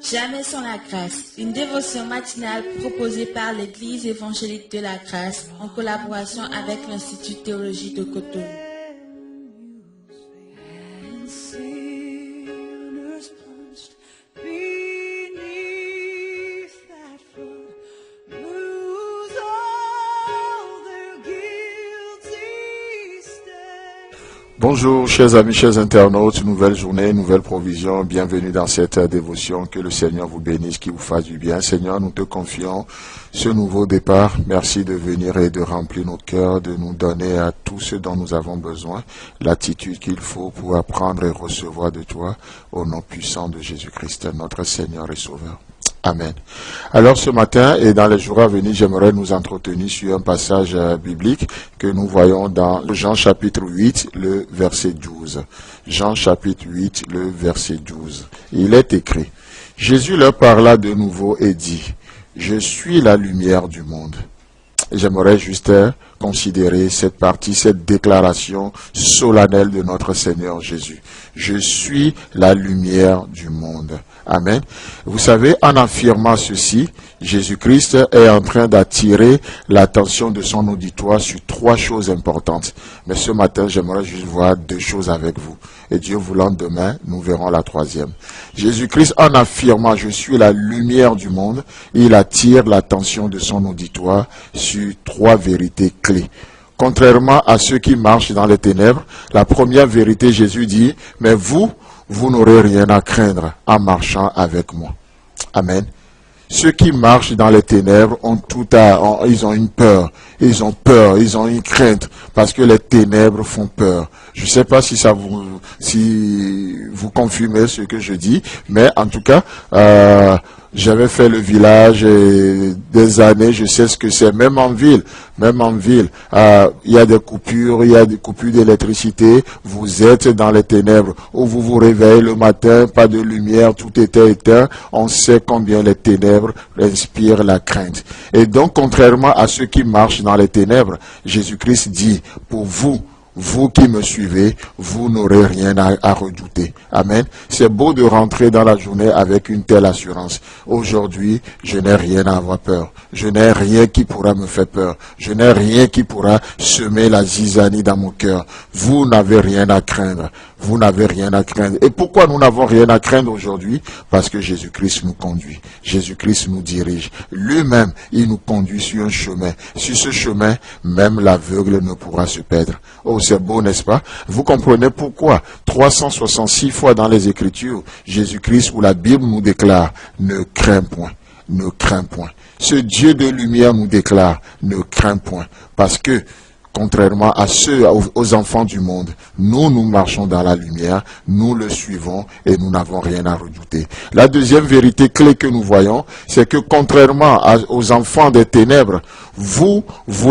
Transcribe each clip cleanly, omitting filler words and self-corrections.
Jamais sans la grâce, une dévotion matinale proposée par l'Église évangélique de la grâce en collaboration avec l'Institut théologie de Cotonou. Bonjour chers amis, chers internautes, nouvelle journée, nouvelle provision, bienvenue dans cette dévotion, que le Seigneur vous bénisse, qu'il vous fasse du bien. Seigneur, nous te confions ce nouveau départ, merci de venir et de remplir nos cœurs, de nous donner à tout ce dont nous avons besoin, l'attitude qu'il faut pour apprendre et recevoir de toi, au nom puissant de Jésus-Christ, notre Seigneur et Sauveur. Amen. Alors ce matin et dans les jours à venir, j'aimerais nous entretenir sur un passage biblique que nous voyons dans Jean chapitre 8, le verset 12. Jean chapitre 8, le verset 12. Il est écrit, Jésus leur parla de nouveau et dit, je suis la lumière du monde. J'aimerais juste considérer cette partie, cette déclaration solennelle de notre Seigneur Jésus. Je suis la lumière du monde. Amen. Vous savez, en affirmant ceci, Jésus-Christ est en train d'attirer l'attention de son auditoire sur trois choses importantes. Mais ce matin, j'aimerais juste voir deux choses avec vous. Et Dieu voulant, demain, nous verrons la troisième. Jésus-Christ, en affirmant « Je suis la lumière du monde », il attire l'attention de son auditoire sur trois vérités clés. Contrairement à ceux qui marchent dans les ténèbres, la première vérité, Jésus dit « Mais vous n'aurez rien à craindre en marchant avec moi. » Amen. Ceux qui marchent dans les ténèbres ils ont une peur, ils ont une crainte, parce que les ténèbres font peur. Je ne sais pas si vous confirmez ce que je dis, mais en tout cas, j'avais fait le village des années, je sais ce que c'est, même en ville, il y a des coupures d'électricité, vous êtes dans les ténèbres, ou vous vous réveillez le matin, pas de lumière, tout était éteint, on sait combien les ténèbres inspirent la crainte. Et donc, contrairement à ceux qui marchent dans les ténèbres, Jésus-Christ dit, pour vous qui me suivez, vous n'aurez rien à redouter. Amen. C'est beau de rentrer dans la journée avec une telle assurance. Aujourd'hui, je n'ai rien à avoir peur. Je n'ai rien qui pourra me faire peur. Je n'ai rien qui pourra semer la zizanie dans mon cœur. Vous n'avez rien à craindre. Vous n'avez rien à craindre. Et pourquoi nous n'avons rien à craindre aujourd'hui? Parce que Jésus-Christ nous conduit. Jésus-Christ nous dirige. Lui-même, il nous conduit sur un chemin. Sur ce chemin, même l'aveugle ne pourra se perdre. Oh, c'est beau, n'est-ce pas? Vous comprenez pourquoi 366 fois dans les Écritures, Jésus-Christ ou la Bible nous déclare, ne crains point, ne crains point. Ce Dieu de lumière nous déclare, ne crains point. Parce que, contrairement aux enfants du monde, nous marchons dans la lumière, nous le suivons et nous n'avons rien à redouter. La deuxième vérité clé que nous voyons, c'est que contrairement aux enfants des ténèbres, vous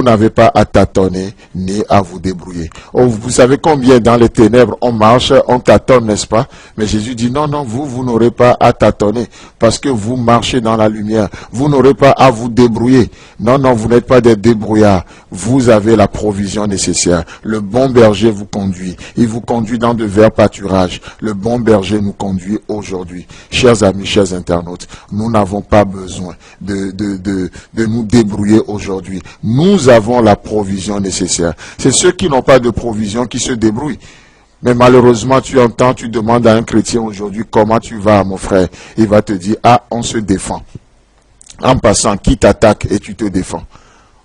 n'avez pas à tâtonner ni à vous débrouiller. Oh, vous savez combien dans les ténèbres on marche, on tâtonne, n'est-ce pas? Mais Jésus dit non, vous n'aurez pas à tâtonner parce que vous marchez dans la lumière. Vous n'aurez pas à vous débrouiller. Non, vous n'êtes pas des débrouillards. Vous avez la provision nécessaire. Le bon berger vous conduit. Il vous conduit dans de verts pâturages. Le bon berger nous conduit aujourd'hui. Chers amis, chers internautes, nous n'avons pas besoin de nous débrouiller aujourd'hui. Nous avons la provision nécessaire. C'est ceux qui n'ont pas de provision qui se débrouillent. Mais malheureusement, tu demandes à un chrétien aujourd'hui, comment tu vas, mon frère? Il va te dire, on se défend. En passant, qui t'attaque et tu te défends?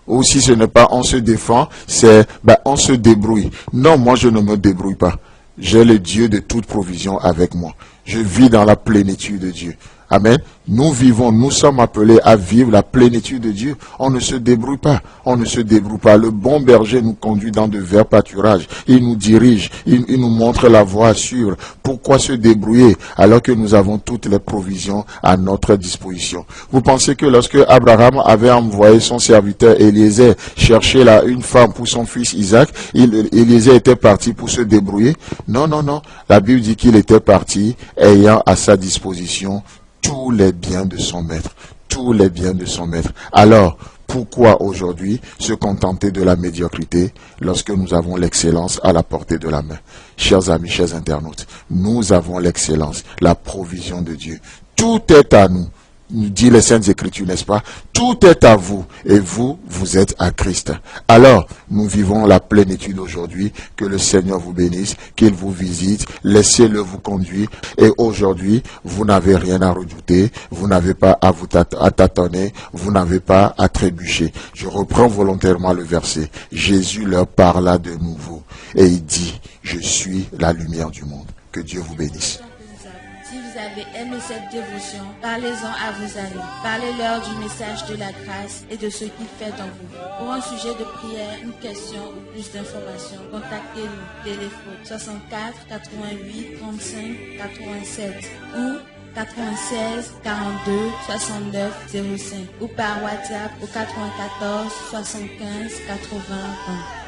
Ou si ce n'est pas on se défend, c'est on se débrouille. Non, moi je ne me débrouille pas. J'ai le Dieu de toute provision avec moi. Je vis dans la plénitude de Dieu. Amen. Nous sommes appelés à vivre la plénitude de Dieu. On ne se débrouille pas. Le bon berger nous conduit dans de verts pâturages. Il nous dirige. Il nous montre la voie sûre. Pourquoi se débrouiller alors que nous avons toutes les provisions à notre disposition? Vous pensez que lorsque Abraham avait envoyé son serviteur Eliezer chercher une femme pour son fils Isaac, Eliezer était parti pour se débrouiller? Non. La Bible dit qu'il était parti ayant à sa disposition tous les biens de son maître. Alors, Pourquoi aujourd'hui se contenter de la médiocrité lorsque nous avons l'excellence à la portée de la main? Chers amis, chers internautes, nous avons l'excellence, la provision de Dieu. Tout est à nous. Nous dit les Saintes Écritures, n'est-ce pas? Tout est à vous et vous, vous êtes à Christ. Alors, nous vivons la plénitude aujourd'hui. Que le Seigneur vous bénisse, qu'il vous visite, laissez-le vous conduire. Et aujourd'hui, vous n'avez rien à redouter, vous n'avez pas à vous tâtonner, vous n'avez pas à trébucher. Je reprends volontairement le verset. Jésus leur parla de nouveau et il dit, je suis la lumière du monde. Que Dieu vous bénisse. Si vous avez aimé cette dévotion, parlez-en à vos amis. Parlez-leur du message de la grâce et de ce qu'il fait en vous. Pour un sujet de prière, une question ou plus d'informations, contactez-nous. Téléphone 64 88 35 87 ou 96 42 69 05 ou par WhatsApp au 94 75 80 20.